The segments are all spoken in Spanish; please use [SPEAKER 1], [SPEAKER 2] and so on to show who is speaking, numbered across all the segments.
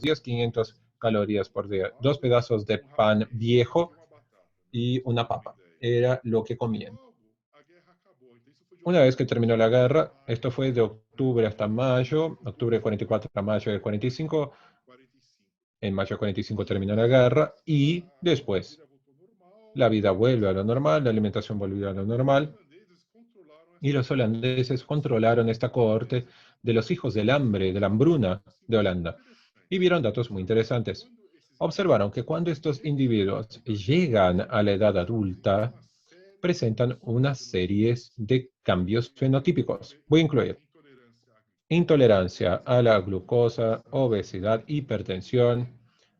[SPEAKER 1] días, 500 calorías por día. 2 pedazos de pan viejo y una papa. Era lo que comían. Una vez que terminó la guerra, esto fue de octubre hasta mayo, octubre de 44 a mayo de 45, en mayo de 45 terminó la guerra y después la vida vuelve a lo normal, la alimentación volvió a lo normal y los holandeses controlaron esta cohorte de los hijos del hambre, de la hambruna de Holanda y vieron datos muy interesantes. Observaron que cuando estos individuos llegan a la edad adulta, presentan una serie de cambios fenotípicos. Voy a incluir intolerancia a la glucosa, obesidad, hipertensión,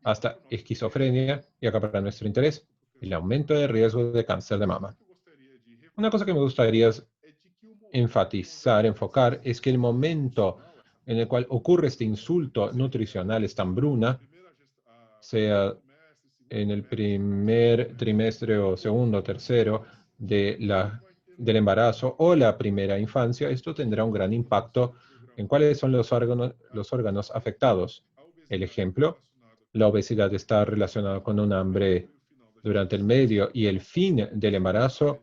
[SPEAKER 1] hasta esquizofrenia, y acá para nuestro interés, el aumento de riesgo de cáncer de mama. Una cosa que me gustaría enfatizar, enfocar, es que el momento en el cual ocurre este insulto nutricional, esta hambruna, sea en el primer trimestre o segundo o tercero del embarazo o la primera infancia, esto tendrá un gran impacto en cuáles son los órganos afectados. El ejemplo, la obesidad está relacionada con un hambre durante el medio y el fin del embarazo,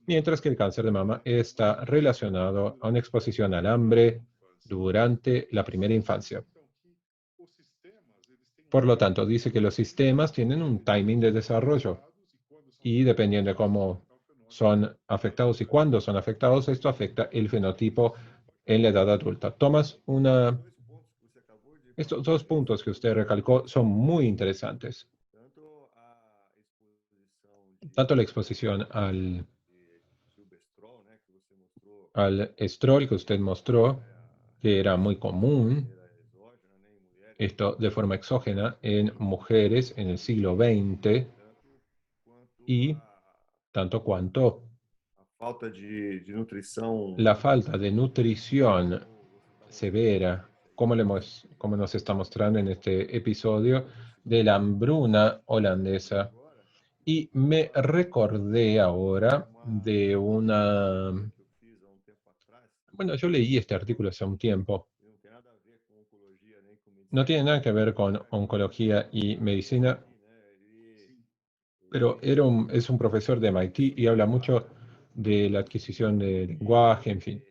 [SPEAKER 1] mientras que el cáncer de mama está relacionado a una exposición al hambre durante la primera infancia. Por lo tanto, dice que los sistemas tienen un timing de desarrollo y dependiendo de cómo son afectados y cuándo son afectados, esto afecta el fenotipo en la edad adulta. Tomás, estos dos puntos que usted recalcó son muy interesantes. Tanto la exposición al estrol que usted mostró, que era muy común, esto de forma exógena en mujeres en el siglo XX, y tanto cuanto la falta de nutrición severa, como nos está mostrando en este episodio, de la hambruna holandesa. Y me recordé ahora de bueno, yo leí este artículo hace un tiempo. No tiene nada que ver con oncología y medicina, pero es un profesor de MIT y habla mucho de la adquisición de lenguaje, en fin.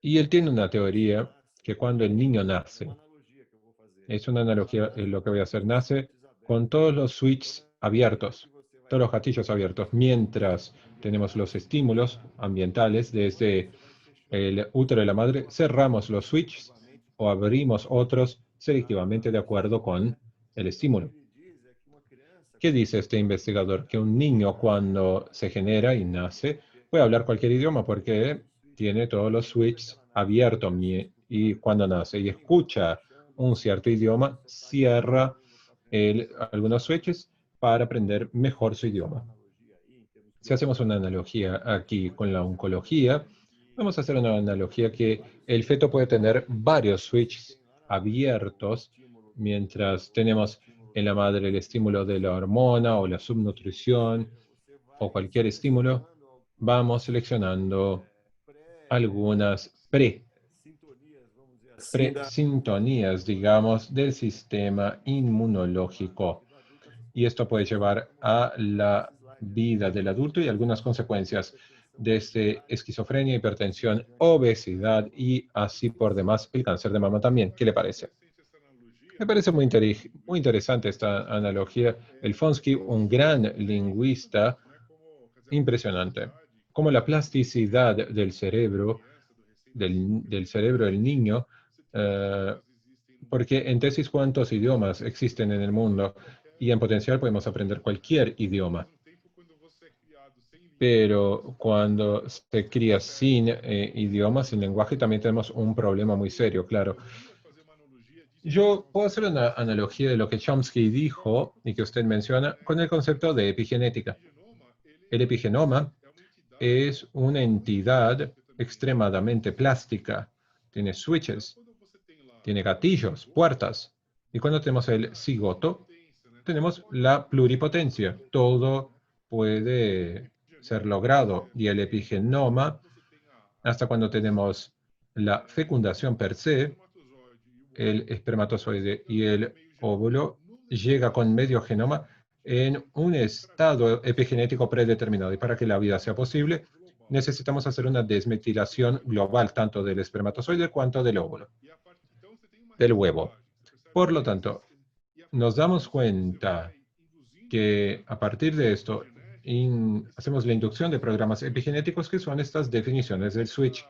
[SPEAKER 1] Y él tiene una teoría que cuando el niño nace, es una analogía, lo que voy a hacer, nace con todos los switches abiertos, todos los gatillos abiertos, mientras tenemos los estímulos ambientales desde el útero de la madre, cerramos los switches o abrimos otros selectivamente de acuerdo con el estímulo. ¿Qué dice este investigador? Que un niño cuando se genera y nace puede hablar cualquier idioma porque tiene todos los switches abiertos y cuando nace y escucha un cierto idioma, cierra algunos switches para aprender mejor su idioma. Si hacemos una analogía aquí con la oncología, vamos a hacer una analogía que el feto puede tener varios switches abiertos mientras tenemos en la madre el estímulo de la hormona o la subnutrición o cualquier estímulo, vamos seleccionando algunas presintonías, digamos, del sistema inmunológico. Y esto puede llevar a la vida del adulto y algunas consecuencias desde esquizofrenia, hipertensión, obesidad y así por demás el cáncer de mama también. ¿Qué le parece? Me parece muy interesante esta analogía. El Fonsky, un gran lingüista, impresionante. Como la plasticidad del cerebro, del cerebro del niño, eh, porque en tesis cuántos idiomas existen en el mundo y en potencial podemos aprender cualquier idioma. Pero cuando se cría sin idiomas, sin lenguaje, también tenemos un problema muy serio, claro. Yo puedo hacer una analogía de lo que Chomsky dijo y que usted menciona con el concepto de epigenética. El epigenoma es una entidad extremadamente plástica. Tiene switches, tiene gatillos, puertas. Y cuando tenemos el cigoto, tenemos la pluripotencia. Todo puede ser logrado. Y el epigenoma, hasta cuando tenemos la fecundación per se, el espermatozoide y el óvulo llega con medio genoma en un estado epigenético predeterminado. Y para que la vida sea posible, necesitamos hacer una desmetilación global, tanto del espermatozoide cuanto del óvulo, del huevo. Por lo tanto, nos damos cuenta que a partir de esto hacemos la inducción de programas epigenéticos que son estas definiciones del switch.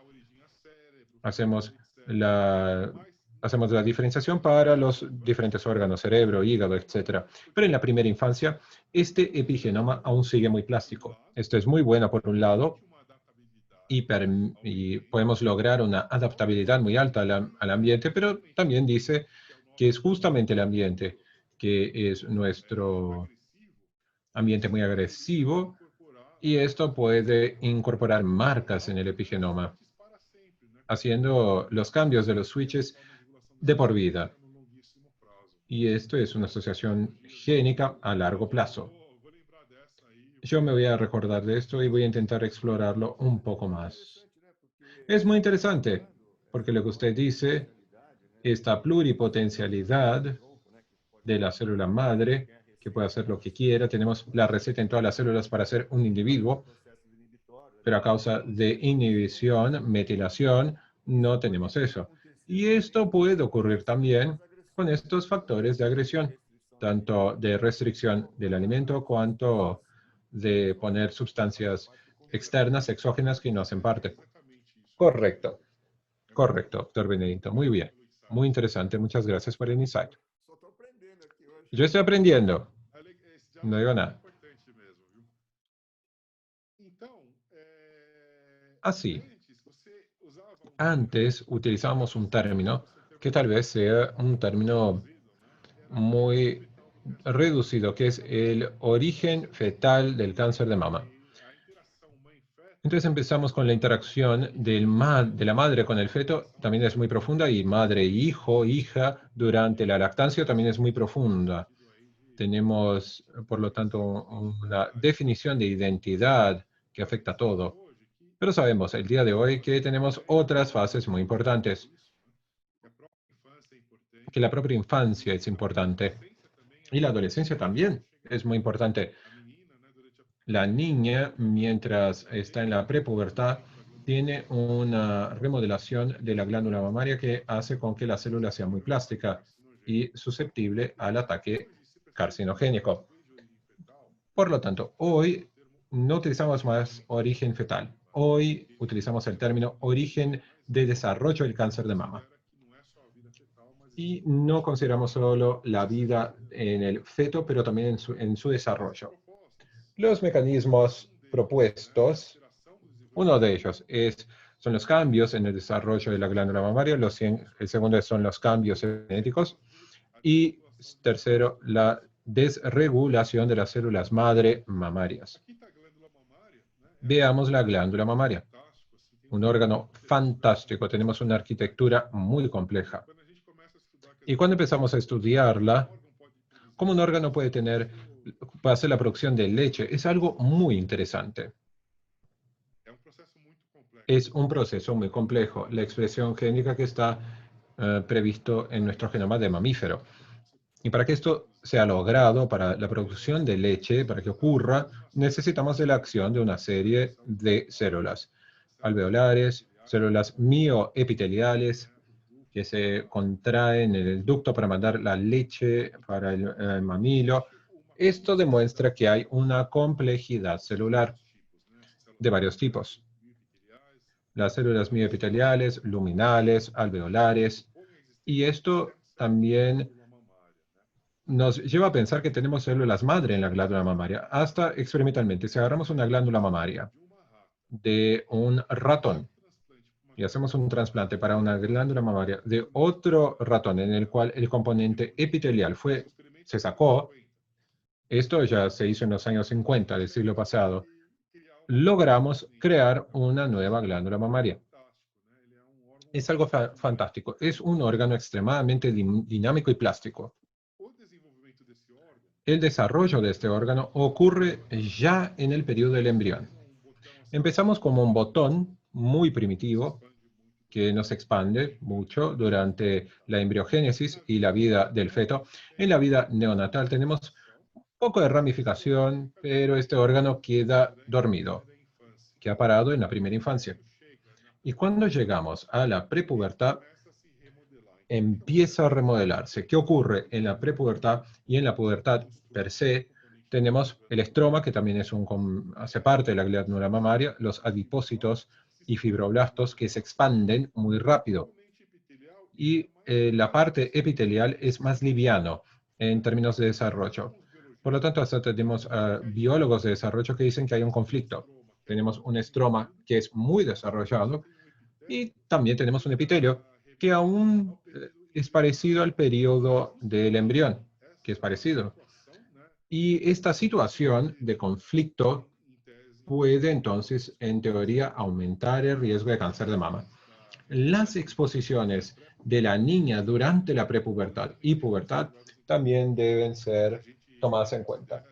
[SPEAKER 1] Hacemos la, hacemos la diferenciación para los diferentes órganos, cerebro, hígado, etcétera. Pero en la primera infancia, este epigenoma aún sigue muy plástico. Esto es muy bueno por un lado y podemos lograr una adaptabilidad muy alta al ambiente, pero también dice que es justamente el ambiente que es nuestro ambiente muy agresivo y esto puede incorporar marcas en el epigenoma, haciendo los cambios de los switches de por vida. Y esto es una asociación génica a largo plazo. Yo me voy a recordar de esto y voy a intentar explorarlo un poco más. Es muy interesante, porque lo que usted dice, esta pluripotencialidad de la célula madre, que puede hacer lo que quiera, tenemos la receta en todas las células para ser un individuo, pero a causa de inhibición, metilación, no tenemos eso. Y esto puede ocurrir también con estos factores de agresión, tanto de restricción del alimento cuanto de poner sustancias externas, exógenas, que no hacen parte. Correcto, correcto, doctor Benedito. Muy bien, muy interesante. Muchas gracias por el insight. Yo estoy aprendiendo, no digo nada. Así, antes utilizábamos un término que tal vez sea un término muy reducido, que es el origen fetal del cáncer de mama. Entonces empezamos con la interacción de la madre con el feto, también es muy profunda, y madre, hijo, hija, durante la lactancia también es muy profunda. Tenemos, por lo tanto, una definición de identidad que afecta a todo. Pero sabemos el día de hoy que tenemos otras fases muy importantes, que la propia infancia es importante y la adolescencia también es muy importante. La niña, mientras está en la prepubertad, tiene una remodelación de la glándula mamaria que hace con que la célula sea muy plástica y susceptible al ataque carcinogénico. Por lo tanto, hoy no utilizamos más origen fetal. Hoy utilizamos el término origen de desarrollo del cáncer de mama. Y no consideramos solo la vida en el feto, pero también en su desarrollo. Los mecanismos propuestos, uno de ellos son los cambios en el desarrollo de la glándula mamaria, el segundo son los cambios genéticos y tercero, la desregulación de las células madre mamarias. Veamos la glándula mamaria, un órgano fantástico, tenemos una arquitectura muy compleja. Y cuando empezamos a estudiarla, cómo un órgano puede hacer la producción de leche, es algo muy interesante. Es un proceso muy complejo, la expresión génica que está previsto en nuestro genoma de mamífero. Y para que esto sea logrado, para la producción de leche, para que ocurra, necesitamos de la acción de una serie de células alveolares, células mioepiteliales, que se contraen en el ducto para mandar la leche para el mamilo. Esto demuestra que hay una complejidad celular de varios tipos. Las células mioepiteliales, luminales, alveolares, y esto también nos lleva a pensar que tenemos células madre en la glándula mamaria. Hasta experimentalmente, si agarramos una glándula mamaria de un ratón y hacemos un trasplante para una glándula mamaria de otro ratón en el cual el componente epitelial se sacó, esto ya se hizo en los años 50 del siglo pasado, logramos crear una nueva glándula mamaria. Es algo fantástico. Es un órgano extremadamente dinámico y plástico. El desarrollo de este órgano ocurre ya en el periodo del embrión. Empezamos como un botón muy primitivo que no se expande mucho durante la embriogénesis y la vida del feto. En la vida neonatal tenemos un poco de ramificación, pero este órgano queda dormido, que ha parado en la primera infancia. Y cuando llegamos a la prepubertad, empieza a remodelarse. ¿Qué ocurre en la prepubertad y en la pubertad per se? Tenemos el estroma, que también hace parte de la glándula mamaria, los adipócitos y fibroblastos que se expanden muy rápido. Y la parte epitelial es más liviano en términos de desarrollo. Por lo tanto, hasta tenemos biólogos de desarrollo que dicen que hay un conflicto. Tenemos un estroma que es muy desarrollado y también tenemos un epitelio que aún es parecido al periodo del embrión, que es parecido. Y esta situación de conflicto puede entonces, en teoría, aumentar el riesgo de cáncer de mama. Las exposiciones de la niña durante la prepubertad y pubertad también deben ser tomadas en cuenta.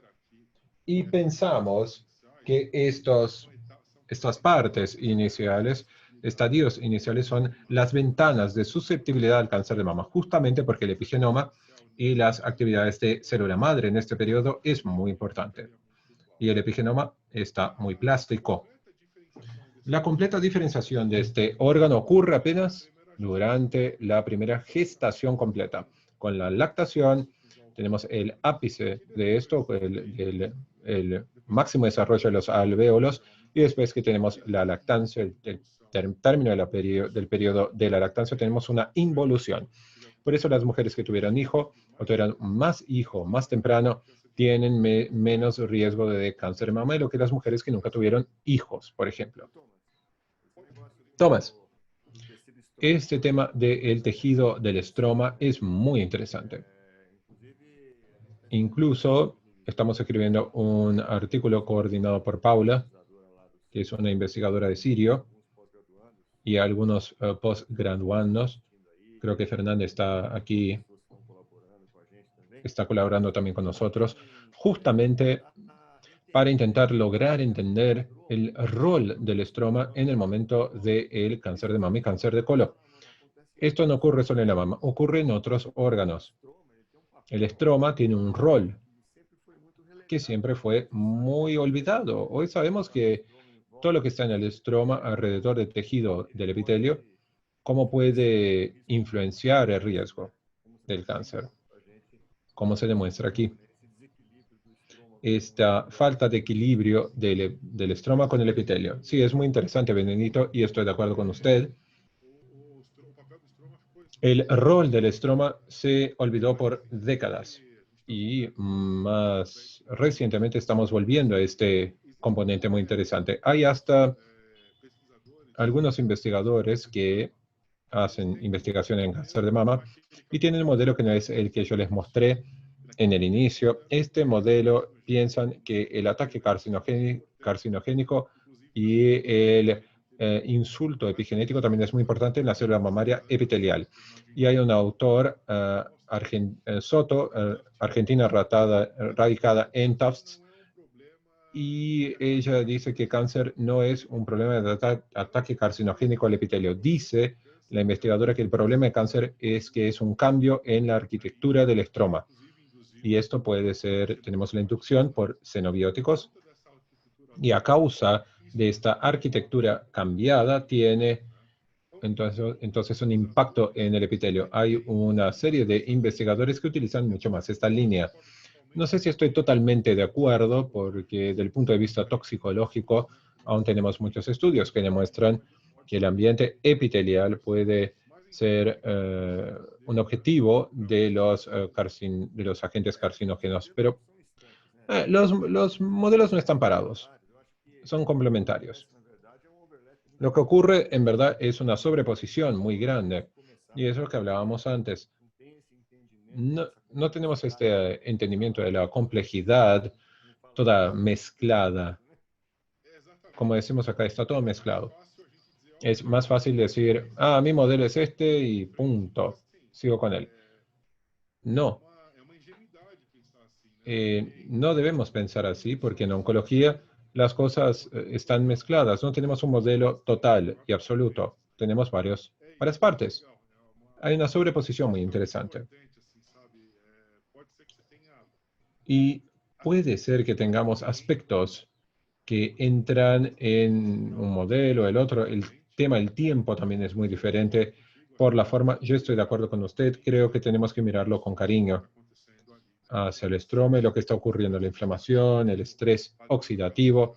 [SPEAKER 1] Y pensamos que estas partes iniciales, estadios iniciales, son las ventanas de susceptibilidad al cáncer de mama, justamente porque el epigenoma y las actividades de célula madre en este periodo es muy importante. Y el epigenoma está muy plástico. La completa diferenciación de este órgano ocurre apenas durante la primera gestación completa. Con la lactación tenemos el ápice de esto, el máximo desarrollo de los alvéolos, y después que tenemos la lactancia, el término del periodo de la lactancia, tenemos una involución. Por eso las mujeres que tuvieron hijo o tuvieron más hijo más temprano tienen menos riesgo de cáncer de mama de lo que las mujeres que nunca tuvieron hijos, por ejemplo. Tomás, este tema del tejido del estroma es muy interesante. Incluso estamos escribiendo un artículo coordinado por Paula, que es una investigadora de Sirio, y algunos postgraduandos. Creo que Fernández está aquí, está colaborando también con nosotros, justamente para intentar lograr entender el rol del estroma en el momento del cáncer de mama y cáncer de colon. Esto no ocurre solo en la mama, ocurre en otros órganos. El estroma tiene un rol que siempre fue muy olvidado. Hoy sabemos que todo lo que está en el estroma alrededor del tejido del epitelio, cómo puede influenciar el riesgo del cáncer, como se demuestra aquí. Esta falta de equilibrio del estroma con el epitelio. Sí, es muy interesante, Benedito, y estoy de acuerdo con usted. El rol del estroma se olvidó por décadas y más recientemente estamos volviendo a este componente muy interesante. Hay hasta algunos investigadores que hacen investigación en cáncer de mama y tienen un modelo que no es el que yo les mostré en el inicio. Este modelo piensan que el ataque carcinogénico y el insulto epigenético también es muy importante en la célula mamaria epitelial. Y hay un autor, Soto, argentina radicada en Tufts, y ella dice que cáncer no es un problema de ataque carcinogénico al epitelio. Dice la investigadora que el problema de cáncer es que es un cambio en la arquitectura del estroma. Y esto puede ser, tenemos la inducción por xenobióticos, y a causa de esta arquitectura cambiada tiene entonces un impacto en el epitelio. Hay una serie de investigadores que utilizan mucho más esta línea. No sé si estoy totalmente de acuerdo, porque desde el punto de vista toxicológico aún tenemos muchos estudios que demuestran que el ambiente epitelial puede ser un objetivo de los agentes carcinógenos, pero los modelos no están parados, son complementarios. Lo que ocurre en verdad es una sobreposición muy grande, y eso es lo que hablábamos antes. No tenemos este entendimiento de la complejidad toda mezclada. Como decimos acá, está todo mezclado. Es más fácil decir, ah, mi modelo es este y punto, sigo con él. No, no debemos pensar así porque en oncología las cosas están mezcladas. No tenemos un modelo total y absoluto. tenemos varias partes. Hay una sobreposición muy interesante. Y puede ser que tengamos aspectos que entran en un modelo, el otro. El tema del tiempo también es muy diferente por la forma. Yo estoy de acuerdo con usted, creo que tenemos que mirarlo con cariño hacia el estroma y lo que está ocurriendo, la inflamación, el estrés oxidativo,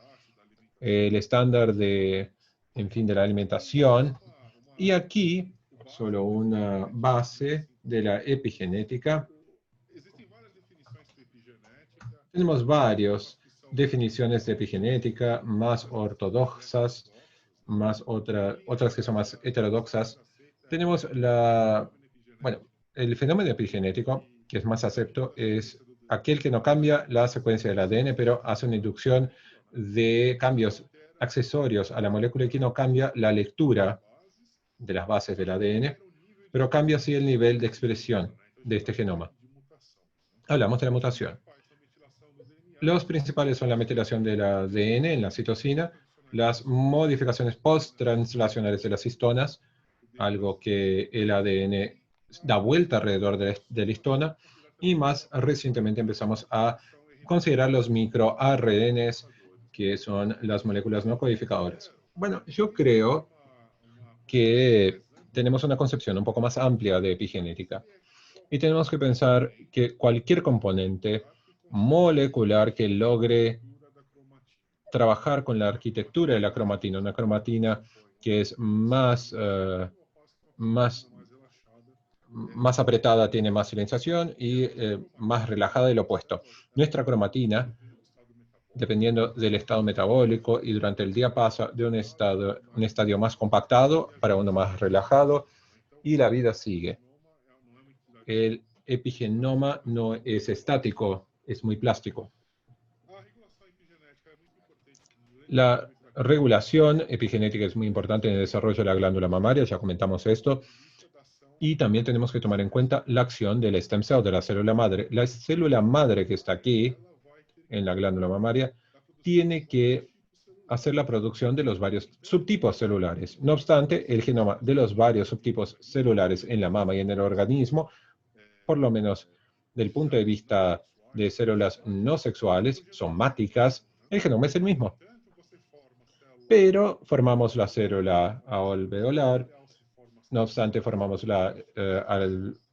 [SPEAKER 1] el estándar en fin, de la alimentación. Y aquí, solo una base de la epigenética. Tenemos varias definiciones de epigenética, más ortodoxas, otras que son más heterodoxas. Tenemos bueno, el fenómeno epigenético, que es más acepto, es aquel que no cambia la secuencia del ADN, pero hace una inducción de cambios accesorios a la molécula y que no cambia la lectura de las bases del ADN, pero cambia así el nivel de expresión de este genoma. Hablamos de la mutación. Los principales son la metilación del ADN en la citosina, las modificaciones post-translacionales de las histonas, algo que el ADN da vuelta alrededor de la histona, y más recientemente empezamos a considerar los microRNAs, que son las moléculas no codificadoras. Bueno, yo creo que tenemos una concepción un poco más amplia de epigenética y tenemos que pensar que cualquier componente molecular que logre trabajar con la arquitectura de la cromatina, una cromatina que es más, más apretada, tiene más silenciación y más relajada el opuesto. Nuestra cromatina, dependiendo del estado metabólico y durante el día pasa de un estadio más compactado para uno más relajado y la vida sigue. El epigenoma no es estático, es muy plástico. La regulación epigenética es muy importante en el desarrollo de la glándula mamaria, ya comentamos esto. Y también tenemos que tomar en cuenta la acción del stem cell, de la célula madre. La célula madre que está aquí, en la glándula mamaria, tiene que hacer la producción de los varios subtipos celulares. No obstante, el genoma de los varios subtipos celulares en la mama y en el organismo, por lo menos del punto de vista de células no sexuales, somáticas, el genoma es el mismo. Pero formamos la célula alveolar, no obstante formamos la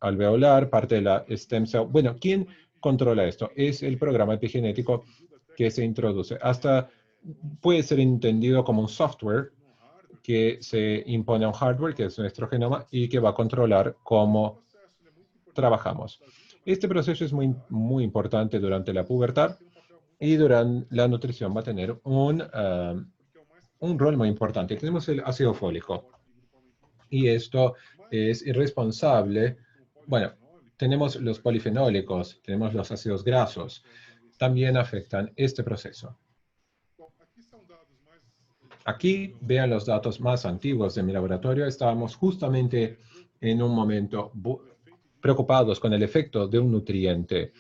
[SPEAKER 1] alveolar, parte de la stem cell. Bueno, ¿quién controla esto? Es el programa epigenético que se introduce. Hasta puede ser entendido como un software que se impone a un hardware, que es nuestro genoma, y que va a controlar cómo trabajamos. Este proceso es muy importante durante la pubertad y durante la nutrición va a tener un rol muy importante. Tenemos el ácido fólico y esto es irresponsable. Bueno, tenemos los polifenólicos, tenemos los ácidos grasos, también afectan este proceso. Aquí vean los datos más antiguos de mi laboratorio. Estábamos justamente en un momento preocupados con el efecto de un nutriente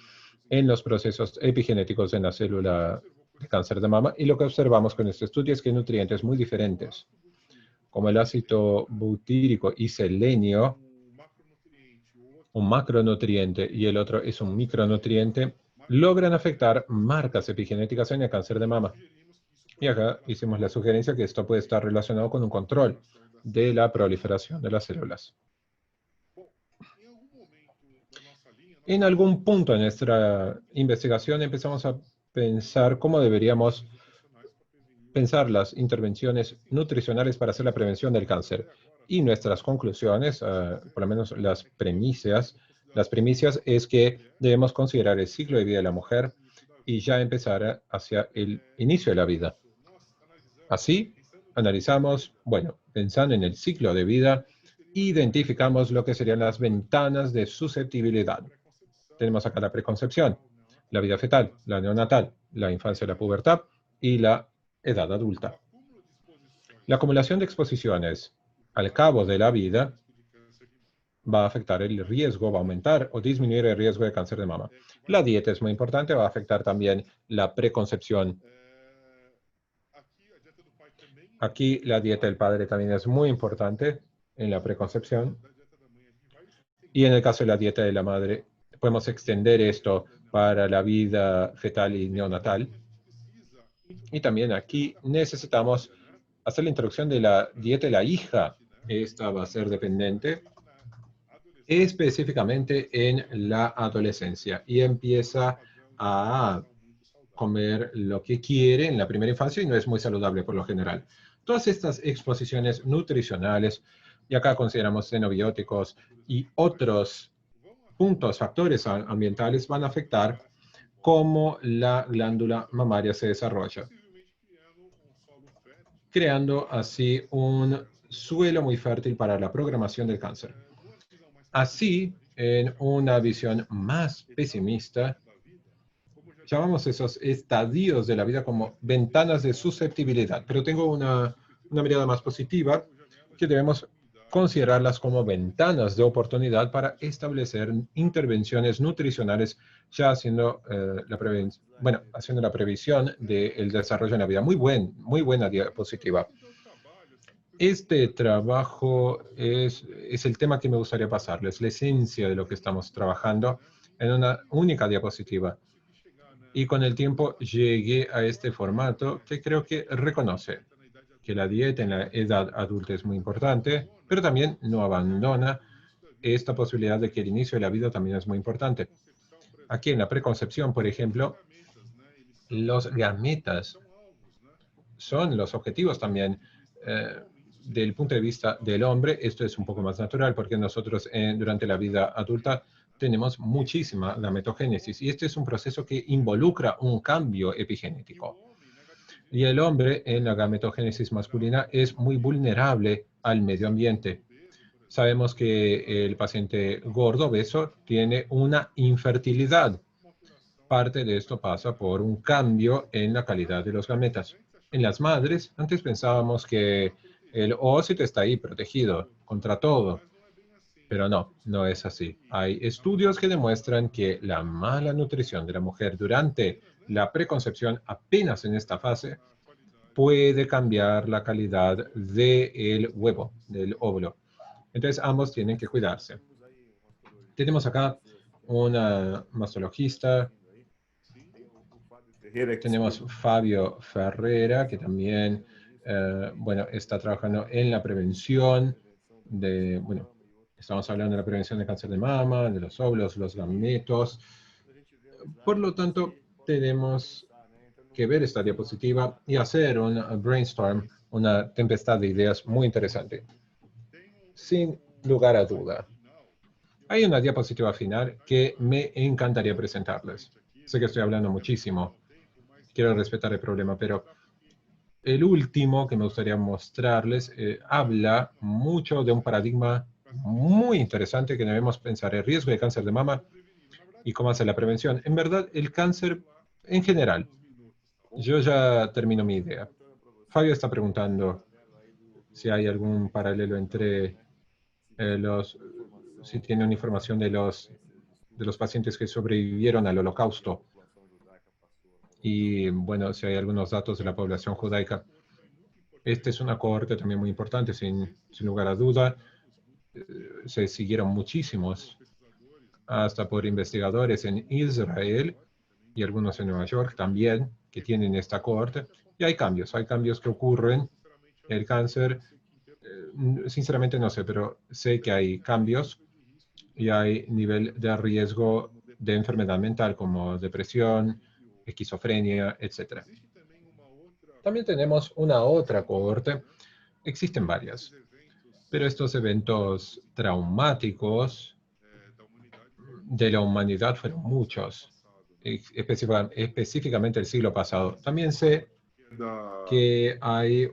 [SPEAKER 1] en los procesos epigenéticos en la célula de cáncer de mama. Y lo que observamos con este estudio es que hay nutrientes muy diferentes, como el ácido butírico y selenio, un macronutriente y el otro es un micronutriente, logran afectar marcas epigenéticas en el cáncer de mama. Y acá hicimos la sugerencia que esto puede estar relacionado con un control de la proliferación de las células. En algún punto en nuestra investigación empezamos a pensar cómo deberíamos pensar las intervenciones nutricionales para hacer la prevención del cáncer. Y nuestras conclusiones, por lo menos las primicias es que debemos considerar el ciclo de vida de la mujer y ya empezar hacia el inicio de la vida. Así, analizamos, bueno, pensando en el ciclo de vida, identificamos lo que serían las ventanas de susceptibilidad. Tenemos acá la preconcepción, la vida fetal, la neonatal, la infancia y la pubertad y la edad adulta. La acumulación de exposiciones al cabo de la vida va a afectar el riesgo, va a aumentar o disminuir el riesgo de cáncer de mama. La dieta es muy importante, va a afectar también la preconcepción. Aquí la dieta del padre también es muy importante en la preconcepción. Y en el caso de la dieta de la madre, podemos extender esto para la vida fetal y neonatal. Y también aquí necesitamos hacer la introducción de la dieta de la hija. Esta va a ser dependiente específicamente en la adolescencia y empieza a comer lo que quiere en la primera infancia y no es muy saludable por lo general. Todas estas exposiciones nutricionales, y acá consideramos xenobióticos y otros puntos, factores ambientales, van a afectar cómo la glándula mamaria se desarrolla, creando así un suelo muy fértil para la programación del cáncer. Así, en una visión más pesimista, llamamos esos estadios de la vida como ventanas de susceptibilidad, pero tengo una mirada más positiva que debemos considerarlas como ventanas de oportunidad para establecer intervenciones nutricionales, ya haciendo, haciendo la previsión del desarrollo en la vida. Muy buena diapositiva. Este trabajo es el tema que me gustaría pasarles, la esencia de lo que estamos trabajando en una única diapositiva. Y con el tiempo llegué a este formato que creo que reconoce que la dieta en la edad adulta es muy importante, pero también no abandona esta posibilidad de que el inicio de la vida también es muy importante. Aquí en la preconcepción, por ejemplo, los gametas son los objetivos también del punto de vista del hombre. Esto es un poco más natural porque nosotros durante la vida adulta tenemos muchísima gametogénesis y este es un proceso que involucra un cambio epigenético. Y el hombre en la gametogénesis masculina es muy vulnerable al medio ambiente. Sabemos que el paciente gordo, obeso, tiene una infertilidad. Parte de esto pasa por un cambio en la calidad de los gametas. En las madres, antes pensábamos que el ovocito está ahí protegido contra todo, pero no, no es así. Hay estudios que demuestran que la mala nutrición de la mujer durante la preconcepción, apenas en esta fase, puede cambiar la calidad del huevo, del óvulo. Entonces, ambos tienen que cuidarse. Tenemos acá una mastologista. Tenemos Fabio Ferreira, que también, está trabajando en la prevención estamos hablando de la prevención de cáncer de mama, de los óvulos, los gametos. Por lo tanto, tenemos que ver esta diapositiva y hacer un brainstorm, una tempestad de ideas muy interesante. Sin lugar a duda. Hay una diapositiva final que me encantaría presentarles. Sé que estoy hablando muchísimo. Quiero respetar el problema, pero el último que me gustaría mostrarles habla mucho de un paradigma muy interesante que debemos pensar: el riesgo de cáncer de mama y cómo hacer la prevención. En verdad, el cáncer en general. Yo ya termino mi idea. Fabio está preguntando si hay algún paralelo entre si tiene una información de los pacientes que sobrevivieron al holocausto y, bueno, si hay algunos datos de la población judaica. Esta es una cohorte también muy importante, sin lugar a duda. Se siguieron muchísimos, hasta por investigadores en Israel y algunos en Nueva York también, que tienen esta cohorte. Y hay cambios que ocurren. El cáncer, sinceramente no sé, pero sé que hay cambios y hay nivel de riesgo de enfermedad mental como depresión, esquizofrenia, etc. También tenemos una otra cohorte, existen varias, pero estos eventos traumáticos de la humanidad fueron muchos, específicamente el siglo pasado. También sé que hay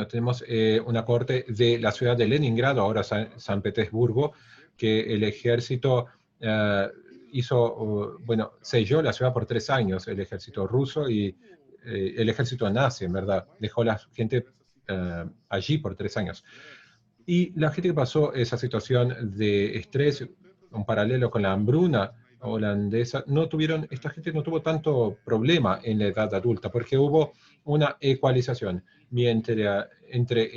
[SPEAKER 1] tenemos una corte de la ciudad de Leningrado, ahora San Petersburgo, que el ejército selló la ciudad por 3 años, el ejército ruso y el ejército nazi, en verdad, dejó a la gente allí por 3 años. Y la gente que pasó esa situación de estrés, un paralelo con la hambruna, holandesa, esta gente no tuvo tanto problema en la edad adulta, porque hubo una ecualización entre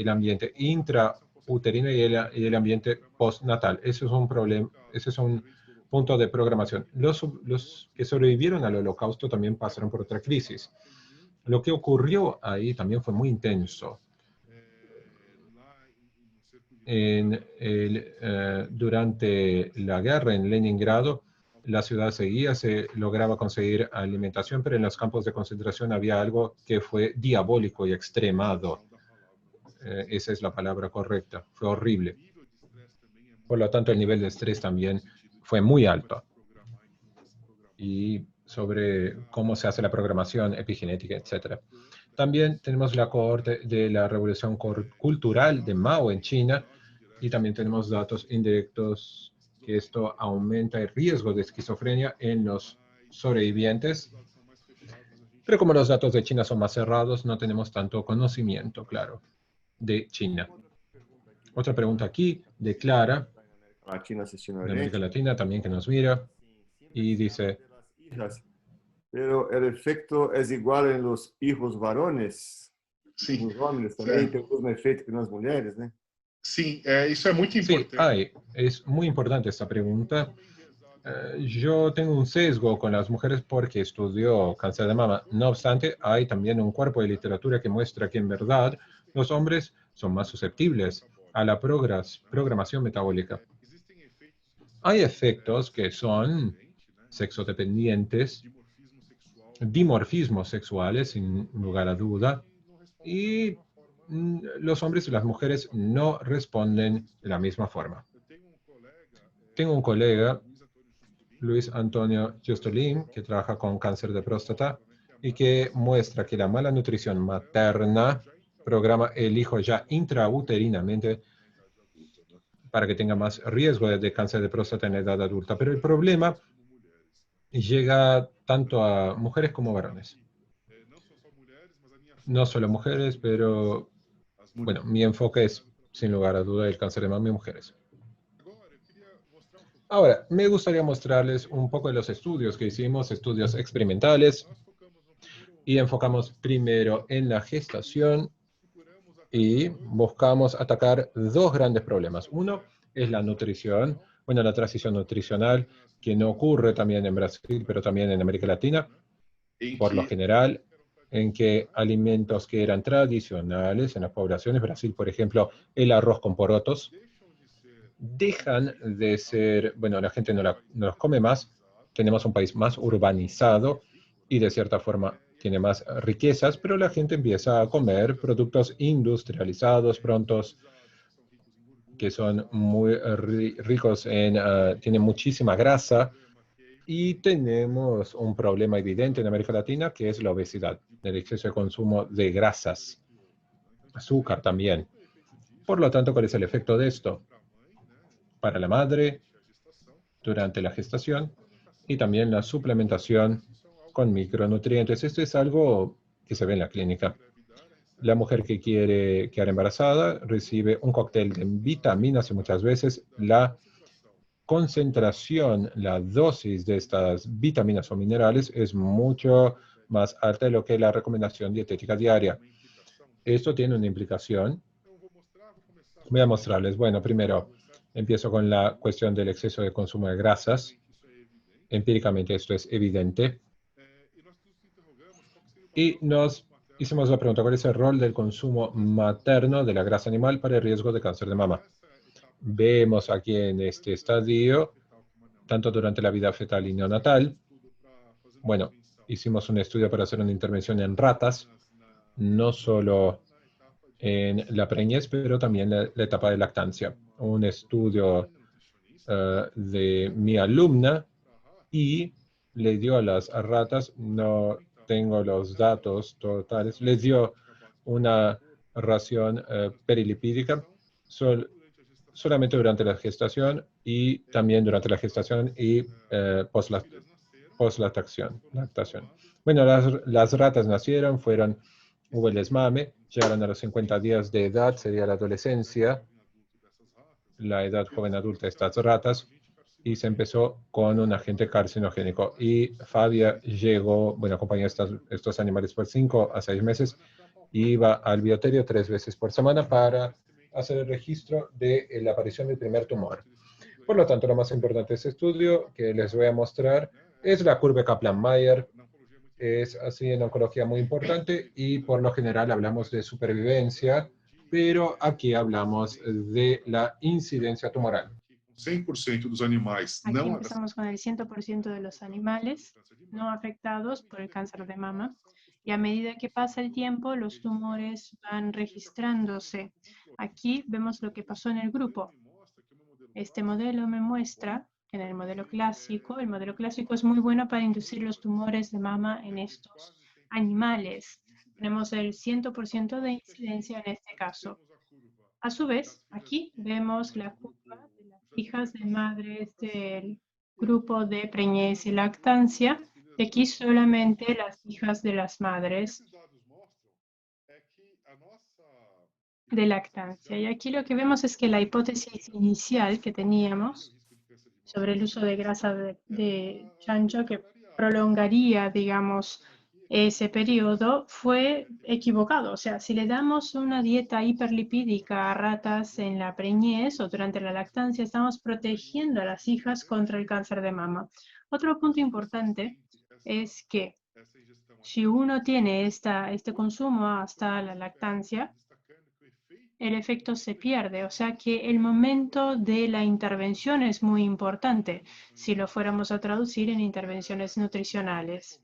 [SPEAKER 1] el ambiente intrauterino y el ambiente postnatal. Eso es un problema, ese es un punto de programación. Los que sobrevivieron al holocausto también pasaron por otra crisis. Lo que ocurrió ahí también fue muy intenso. Durante la guerra en Leningrado, la ciudad se lograba conseguir alimentación, pero en los campos de concentración había algo que fue diabólico y extremado. Esa es la palabra correcta. Fue horrible. Por lo tanto, el nivel de estrés también fue muy alto. Y sobre cómo se hace la programación epigenética, etc. También tenemos la cohorte de la revolución cultural de Mao en China, y también tenemos datos indirectos que esto aumenta el riesgo de esquizofrenia en los sobrevivientes. Pero como los datos de China son más cerrados, no tenemos tanto conocimiento, claro, de China. Otra pregunta aquí de Clara,
[SPEAKER 2] Latina assistindo a
[SPEAKER 1] de América
[SPEAKER 2] gente.
[SPEAKER 1] Latina, también que nos mira, y dice,
[SPEAKER 2] Hijas. Pero el efecto es igual en los hijos varones,
[SPEAKER 3] Sim,
[SPEAKER 2] los hombres también, tem o mesmo efeito que nas mulheres, né?
[SPEAKER 3] sim, isso é muito
[SPEAKER 1] sí,
[SPEAKER 3] importante.
[SPEAKER 1] es muy importante esta pregunta. Yo tengo un sesgo con las mujeres porque estudio cáncer de mama. No obstante, hay también un cuerpo de literatura que muestra que en verdad los hombres son más susceptibles a la programación metabólica. Hay efectos que son sexodependientes, dimorfismos sexuales, sin lugar a duda, y los hombres y las mujeres no responden de la misma forma. Tengo un colega, Luis Antonio Giustolin, que trabaja con cáncer de próstata y que muestra que la mala nutrición materna programa el hijo ya intrauterinamente para que tenga más riesgo de cáncer de próstata en la edad adulta. Pero el problema llega tanto a mujeres como varones. No solo mujeres, pero bueno, mi enfoque es, sin lugar a duda, el cáncer de mama y mujeres. Ahora, me gustaría mostrarles un poco de los estudios que hicimos, estudios experimentales, y enfocamos primero en la gestación y buscamos atacar dos grandes problemas. Uno es la nutrición, bueno, la transición nutricional, que no ocurre también en Brasil, pero también en América Latina, por lo general, en que alimentos que eran tradicionales en las poblaciones, Brasil, por ejemplo, el arroz con porotos, dejan de ser, bueno, la gente no los come más, tenemos un país más urbanizado y de cierta forma tiene más riquezas, pero la gente empieza a comer productos industrializados, prontos, que son muy ricos tienen muchísima grasa, y tenemos un problema evidente en América Latina, que es la obesidad, el exceso de consumo de grasas, azúcar también. Por lo tanto, ¿cuál es el efecto de esto? Para la madre, durante la gestación, y también la suplementación con micronutrientes. Esto es algo que se ve en la clínica. La mujer que quiere quedar embarazada recibe un cóctel de vitaminas y muchas veces la concentración, la dosis de estas vitaminas o minerales es mucho más alta de lo que la recomendación dietética diaria. Esto tiene una implicación. Voy a mostrarles. Bueno, primero empiezo con la cuestión del exceso de consumo de grasas. Empíricamente esto es evidente. Y nos hicimos la pregunta, ¿cuál es el rol del consumo materno de la grasa animal para el riesgo de cáncer de mama? Vemos aquí en este estadio, tanto durante la vida fetal y neonatal. Bueno, hicimos un estudio para hacer una intervención en ratas, no solo en la preñez, pero también la etapa de lactancia. Un estudio de mi alumna, y le dio a las ratas, no tengo los datos totales, les dio una ración perilipídica solamente durante la gestación y también durante la gestación y post-lactación. Bueno, las ratas nacieron, hubo el desmame, llegaron a los 50 días de edad, sería la adolescencia, la edad joven adulta de estas ratas, y se empezó con un agente carcinogénico. Y Fabia llegó, bueno, acompañó a estos animales por 5 a 6 meses, iba al bioterio 3 veces por semana para hacer el registro de la aparición del primer tumor. Por lo tanto, lo más importante de este estudio que les voy a mostrar es la curva Kaplan-Meier. Es así en oncología muy importante y por lo general hablamos de supervivencia, pero aquí hablamos de la incidencia tumoral.
[SPEAKER 3] 100% dos animais
[SPEAKER 4] Aquí empezamos con el 100% de los animales no afectados por el cáncer de mama y a medida que pasa el tiempo los tumores van registrándose. Aquí vemos lo que pasó en el grupo. Este modelo me muestra que en el modelo clásico es muy bueno para inducir los tumores de mama en estos animales. Tenemos el 100% de incidencia en este caso. A su vez, aquí vemos la curva de las hijas de madres del grupo de preñez y lactancia. Y aquí solamente las hijas de las madres de lactancia. Y aquí lo que vemos es que la hipótesis inicial que teníamos sobre el uso de grasa de chancho que prolongaría, digamos, ese periodo fue equivocado. O sea, si le damos una dieta hiperlipídica a ratas en la preñez o durante la lactancia, estamos protegiendo a las hijas contra el cáncer de mama. Otro punto importante es que si uno tiene este consumo hasta la lactancia, el efecto se pierde. O sea que el momento de la intervención es muy importante si lo fuéramos a traducir en intervenciones nutricionales.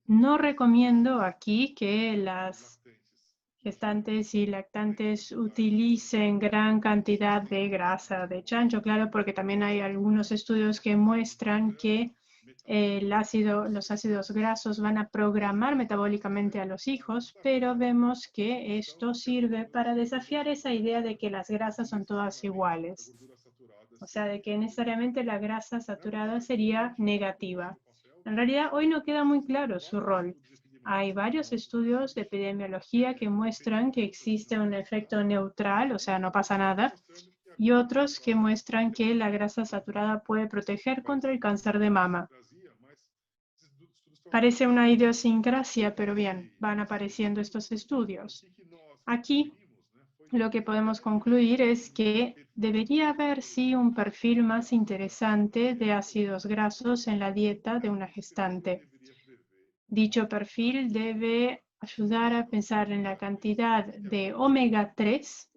[SPEAKER 4] No recomiendo aquí que las gestantes y lactantes utilicen gran cantidad de grasa de chancho, claro, porque también hay algunos estudios que muestran que los ácidos grasos van a programar metabólicamente a los hijos, pero vemos que esto sirve para desafiar esa idea de que las grasas son todas iguales. O sea, de que necesariamente la grasa saturada sería negativa. En realidad, hoy no queda muy claro su rol. Hay varios estudios de epidemiología que muestran que existe un efecto neutral, o sea, no pasa nada, y otros que muestran que la grasa saturada puede proteger contra el cáncer de mama. Parece una idiosincrasia, pero bien, van apareciendo estos estudios. Aquí lo que podemos concluir es que debería haber sí un perfil más interesante de ácidos grasos en la dieta de una gestante. Dicho perfil debe ayudar a pensar en la cantidad de omega 3,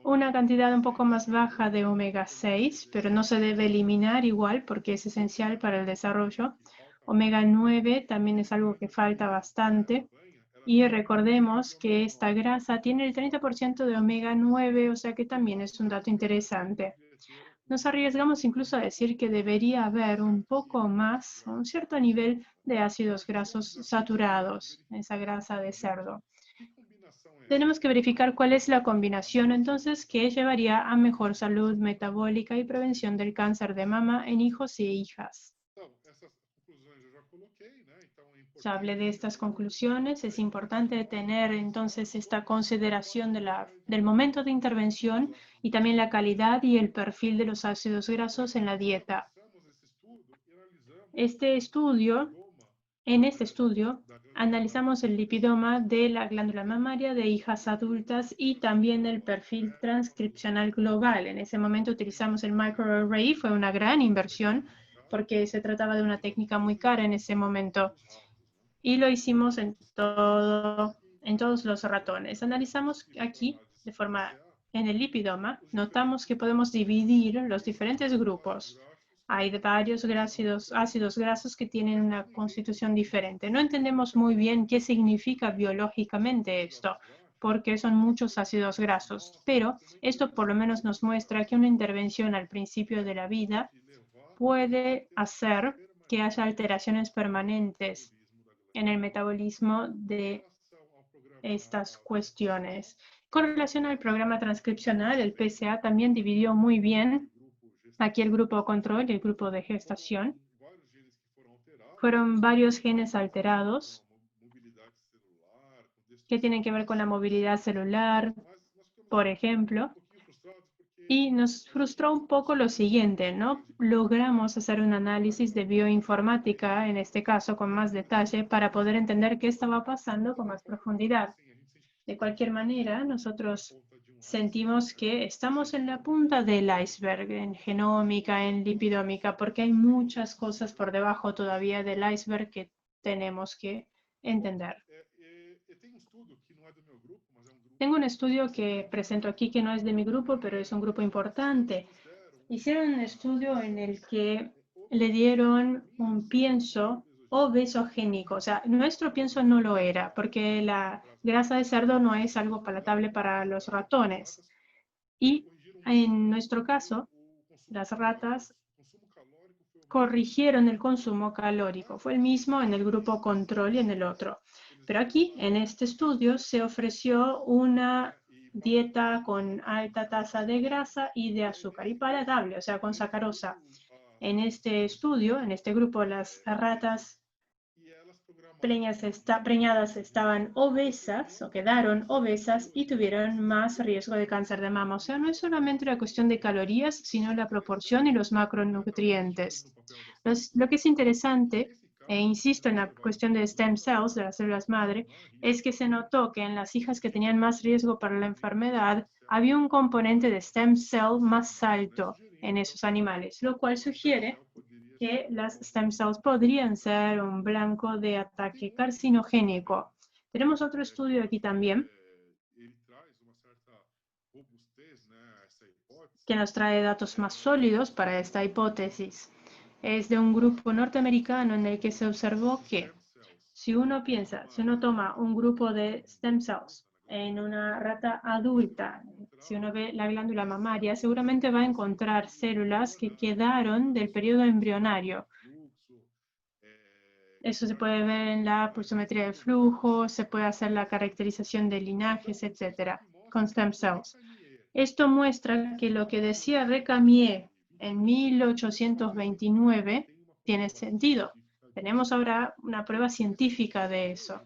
[SPEAKER 4] una cantidad un poco más baja de omega 6, pero no se debe eliminar igual porque es esencial para el desarrollo. Omega 9 también es algo que falta bastante. Y recordemos que esta grasa tiene el 30% de omega 9, o sea que también es un dato interesante. Nos arriesgamos incluso a decir que debería haber un poco más, un cierto nivel de ácidos grasos saturados, esa grasa de cerdo. Tenemos que verificar cuál es la combinación entonces que llevaría a mejor salud metabólica y prevención del cáncer de mama en hijos e hijas. Ya hablé de estas conclusiones. Es importante tener entonces esta consideración del momento de intervención y también la calidad y el perfil de los ácidos grasos en la dieta. En este estudio, analizamos el lipidoma de la glándula mamaria de hijas adultas y también el perfil transcripcional global. En ese momento utilizamos el microarray, fue una gran inversión porque se trataba de una técnica muy cara en ese momento. Y lo hicimos en todos los ratones. Analizamos aquí en el lipidoma, notamos que podemos dividir los diferentes grupos. Hay varios ácidos grasos que tienen una constitución diferente. No entendemos muy bien qué significa biológicamente esto, porque son muchos ácidos grasos, pero esto por lo menos nos muestra que una intervención al principio de la vida puede hacer que haya alteraciones permanentes en el metabolismo de estas cuestiones. Con relación al programa transcripcional, el PSA también dividió muy bien aquí el grupo control y el grupo de gestación. Fueron varios genes alterados que tienen que ver con la movilidad celular, por ejemplo. Y nos frustró un poco lo siguiente, no logramos hacer un análisis de bioinformática, en este caso con más detalle, para poder entender qué estaba pasando con más profundidad. De cualquier manera, nosotros sentimos que estamos en la punta del iceberg, en genómica, en lipidómica, porque hay muchas cosas por debajo todavía del iceberg que tenemos que entender. Tengo un estudio que presento aquí que no es de mi grupo, pero es un grupo importante. Hicieron un estudio en el que le dieron un pienso obesogénico. O sea, nuestro pienso no lo era, porque la grasa de cerdo no es algo palatable para los ratones. Y en nuestro caso, las ratas corrigieron el consumo calórico. Fue el mismo en el grupo control y en el otro. Pero aquí, en este estudio, se ofreció una dieta con alta tasa de grasa y de azúcar y palatable, o sea, con sacarosa. En este estudio, en este grupo, las ratas preñadas estaban obesas o quedaron obesas y tuvieron más riesgo de cáncer de mama. O sea, no es solamente la cuestión de calorías, sino la proporción y los macronutrientes. Lo que es interesante, e insisto en la cuestión de stem cells, de las células madre, es que se notó que en las hijas que tenían más riesgo para la enfermedad, había un componente de stem cell más alto en esos animales, lo cual sugiere que las stem cells podrían ser un blanco de ataque carcinogénico. Tenemos otro estudio aquí también que nos trae datos más sólidos para esta hipótesis. Es de un grupo norteamericano en el que se observó que si uno toma un grupo de stem cells en una rata adulta, si uno ve la glándula mamaria, seguramente va a encontrar células que quedaron del periodo embrionario. Eso se puede ver en la pulsometría de flujo, se puede hacer la caracterización de linajes, etcétera, con stem cells. Esto muestra que lo que decía Recamier en 1829 tiene sentido. Tenemos ahora una prueba científica de eso.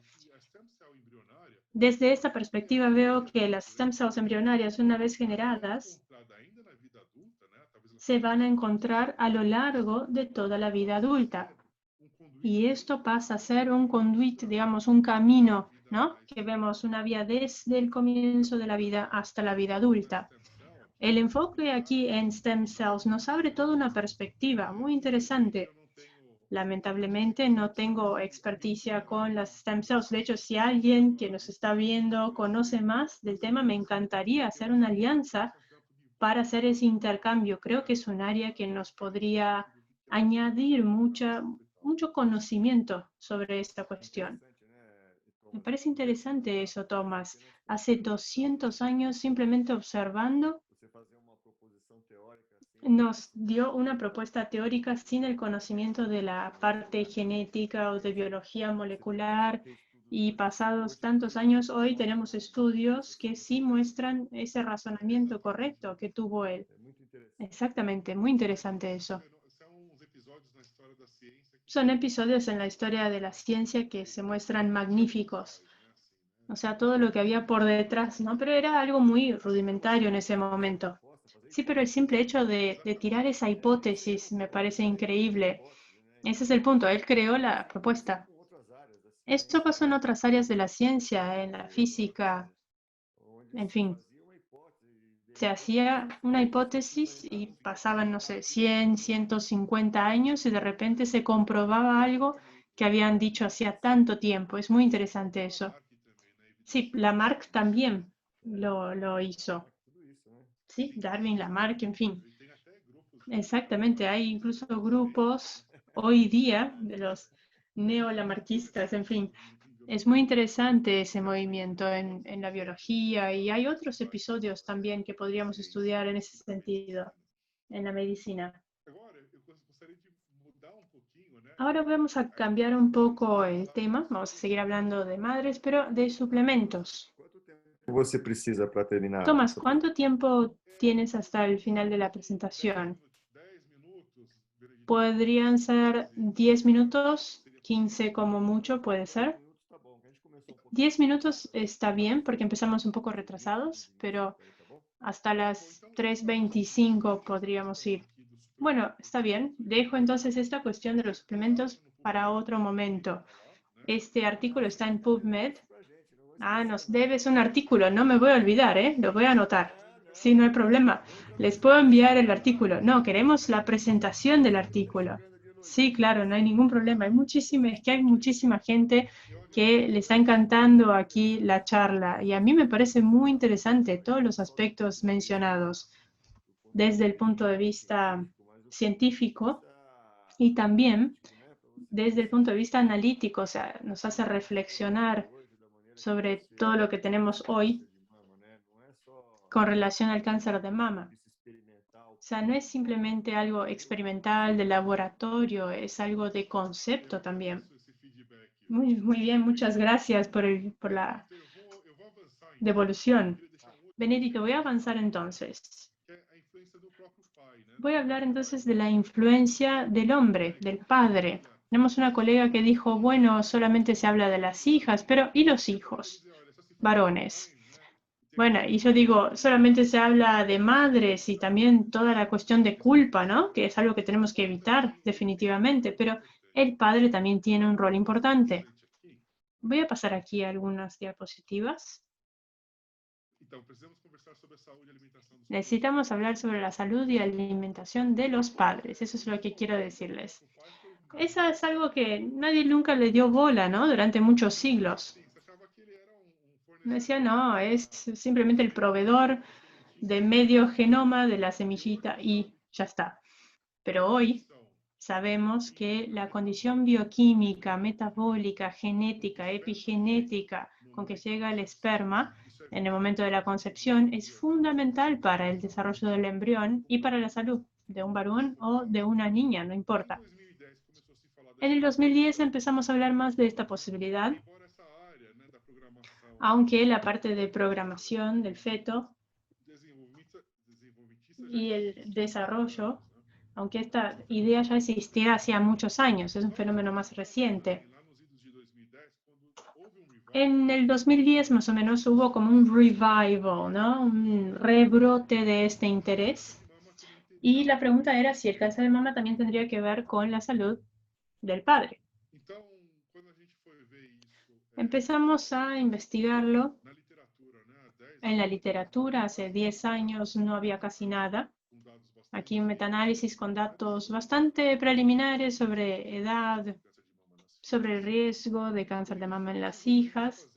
[SPEAKER 4] Desde esta perspectiva veo que las stem cells embrionarias, una vez generadas, se van a encontrar a lo largo de toda la vida adulta. Y esto pasa a ser un conduit, digamos, un camino, ¿no? Que vemos una vía desde el comienzo de la vida hasta la vida adulta. El enfoque aquí en stem cells nos abre toda una perspectiva muy interesante. Lamentablemente no tengo experticia con las stem cells. De hecho, si alguien que nos está viendo conoce más del tema, me encantaría hacer una alianza para hacer ese intercambio. Creo que es un área que nos podría añadir mucho conocimiento sobre esta cuestión. Me parece interesante eso, Thomas. Hace 200 años, simplemente observando, nos dio una propuesta teórica sin el conocimiento de la parte genética o de biología molecular, y pasados tantos años, hoy tenemos estudios que sí muestran ese razonamiento correcto que tuvo él. Exactamente, muy interesante eso. Son episodios en la historia de la ciencia que se muestran magníficos. O sea, todo lo que había por detrás, ¿no? Pero era algo muy rudimentario en ese momento. Sí, pero el simple hecho de tirar esa hipótesis me parece increíble. Ese es el punto. Él creó la propuesta. Esto pasó en otras áreas de la ciencia, en la física, en fin. Se hacía una hipótesis y pasaban, no sé, 100, 150 años y de repente se comprobaba algo que habían dicho hacía tanto tiempo. Es muy interesante eso. Sí, Lamarck también lo hizo. Sí, Darwin, Lamarck, en fin. Exactamente, hay incluso grupos hoy día de los neolamarquistas, en fin. Es muy interesante ese movimiento en la biología, y hay otros episodios también que podríamos estudiar en ese sentido, en la medicina. Ahora vamos a cambiar un poco el tema, vamos a seguir hablando de madres, pero de suplementos.
[SPEAKER 2] Você precisa para terminar?
[SPEAKER 4] Tomás, ¿cuánto tiempo tienes hasta el final de la presentación? Podrían ser 10 minutos, 15 como mucho, puede ser. 10 minutos está bien porque empezamos un poco retrasados, pero hasta las 3:25 podríamos ir. Bueno, está bien. Dejo entonces esta cuestión de los suplementos para otro momento. Este artículo está en PubMed. Nos debes un artículo. No me voy a olvidar, ¿eh? Lo voy a anotar. Sí, no hay problema. Les puedo enviar el artículo. No, queremos la presentación del artículo. Sí, claro, no hay ningún problema. Es que hay muchísima gente que le está encantando aquí la charla. Y a mí me parece muy interesante todos los aspectos mencionados desde el punto de vista científico y también desde el punto de vista analítico. O sea, nos hace reflexionar sobre todo lo que tenemos hoy con relación al cáncer de mama. O sea, no es simplemente algo experimental de laboratorio, es algo de concepto también. Muy bien, muchas gracias por la devolución. Benedito, voy a avanzar entonces. Voy a hablar entonces de la influencia del hombre, del padre. Tenemos una colega que dijo, bueno, solamente se habla de las hijas, pero ¿y los hijos? Varones. Bueno, y yo digo, solamente se habla de madres y también toda la cuestión de culpa, ¿no? Que es algo que tenemos que evitar definitivamente, pero el padre también tiene un rol importante. Voy a pasar aquí algunas diapositivas. Necesitamos hablar sobre la salud y alimentación de los padres. Eso es lo que quiero decirles. Eso es algo que nadie nunca le dio bola, ¿no? Durante muchos siglos. Me decía, no, es simplemente el proveedor de medio genoma de la semillita y ya está. Pero hoy sabemos que la condición bioquímica, metabólica, genética, epigenética con que llega el esperma en el momento de la concepción es fundamental para el desarrollo del embrión y para la salud de un varón o de una niña, no importa. En el 2010 empezamos a hablar más de esta posibilidad, aunque la parte de programación del feto y el desarrollo, aunque esta idea ya existía hacía muchos años, es un fenómeno más reciente. En el 2010 más o menos hubo como un revival, ¿no? Un rebrote de este interés. Y la pregunta era si el cáncer de mama también tendría que ver con la salud del padre. Empezamos a investigarlo en la literatura. Hace 10 años no había casi nada. Aquí un metaanálisis con datos bastante preliminares sobre edad, sobre el riesgo de cáncer de mama en las hijas.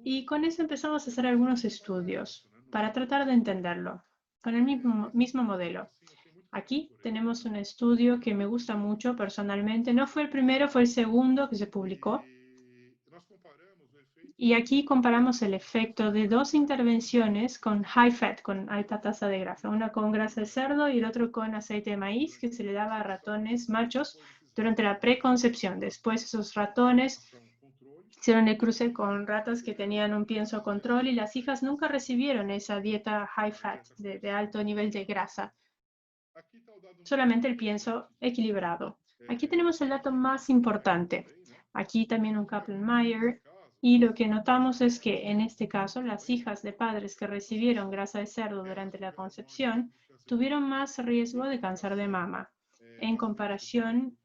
[SPEAKER 4] Y con eso empezamos a hacer algunos estudios para tratar de entenderlo, con el mismo modelo. Aquí tenemos un estudio que me gusta mucho personalmente. No fue el primero, fue el segundo que se publicó. Y aquí comparamos el efecto de dos intervenciones con high fat, con alta tasa de grasa. Una con grasa de cerdo y el otro con aceite de maíz, que se le daba a ratones machos durante la preconcepción. Después esos ratones hicieron el cruce con ratas que tenían un pienso control y las hijas nunca recibieron esa dieta high fat, de alto nivel de grasa. Solamente el pienso equilibrado. Aquí tenemos el dato más importante. Aquí también un Kaplan-Meier. Y lo que notamos es que en este caso las hijas de padres que recibieron grasa de cerdo durante la concepción tuvieron más riesgo de cáncer de mama en comparación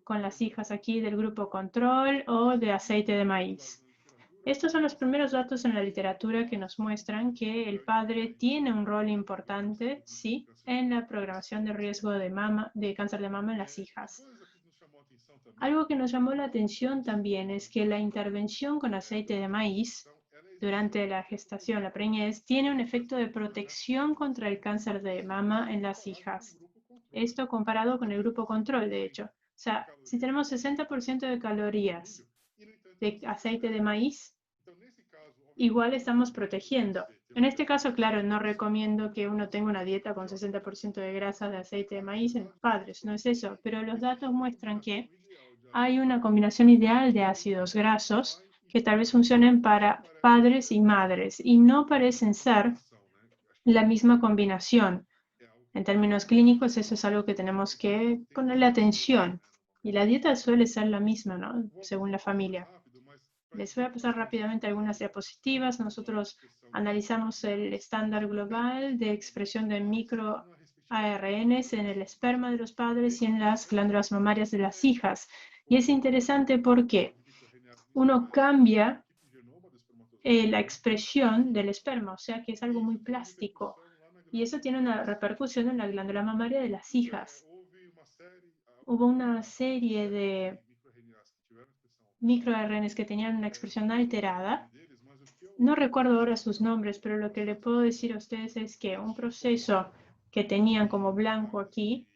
[SPEAKER 4] con las hijas aquí del grupo control o de aceite de maíz. Estos son los primeros datos en la literatura que nos muestran que el padre tiene un rol importante, sí, en la programación de riesgo de cáncer de mama en las hijas. Algo que nos llamó la atención también es que la intervención con aceite de maíz durante la gestación, la preñez, tiene un efecto de protección contra el cáncer de mama en las hijas. Esto comparado con el grupo control, de hecho. O sea, si tenemos 60% de calorías de aceite de maíz, igual estamos protegiendo. En este caso, claro, no recomiendo que uno tenga una dieta con 60% de grasa de aceite de maíz en los padres, no es eso, pero los datos muestran que hay una combinación ideal de ácidos grasos que tal vez funcionen para padres y madres y no parecen ser la misma combinación. En términos clínicos, eso es algo que tenemos que ponerle atención. Y la dieta suele ser la misma, ¿no? Según la familia. Les voy a pasar rápidamente algunas diapositivas. Nosotros analizamos el estándar global de expresión de microARNs en el esperma de los padres y en las glándulas mamarias de las hijas. Y es interesante porque uno cambia la expresión del esperma, o sea que es algo muy plástico. Y eso tiene una repercusión en la glándula mamaria de las hijas. Hubo una serie de microRNAs que tenían una expresión alterada. No recuerdo ahora sus nombres, pero lo que le puedo decir a ustedes es que un proceso que tenían como blanco aquí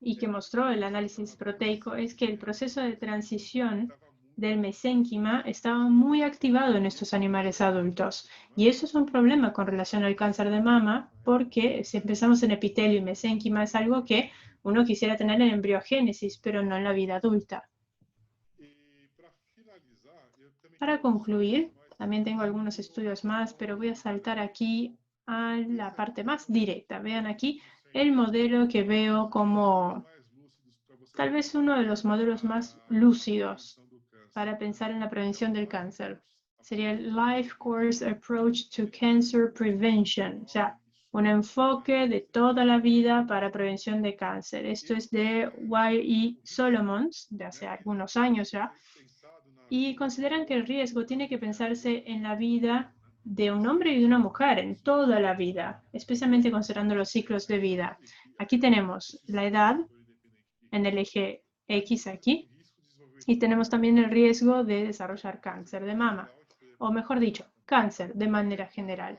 [SPEAKER 4] y que mostró el análisis proteico es que el proceso de transición del mesénquima estaba muy activado en estos animales adultos. Y eso es un problema con relación al cáncer de mama, porque si empezamos en epitelio y mesénquima es algo que uno quisiera tener en embriogénesis, pero no en la vida adulta. Para concluir, también tengo algunos estudios más, pero voy a saltar aquí a la parte más directa. Vean aquí el modelo que veo como tal vez uno de los modelos más lúcidos para pensar en la prevención del cáncer. Sería el Life Course Approach to Cancer Prevention, o sea, un enfoque de toda la vida para prevención de cáncer. Esto es de Y.E. Solomons, de hace algunos años ya, y consideran que el riesgo tiene que pensarse en la vida de un hombre y de una mujer, en toda la vida, especialmente considerando los ciclos de vida. Aquí tenemos la edad en el eje X aquí, y tenemos también el riesgo de desarrollar cáncer de mama, o mejor dicho, cáncer de manera general.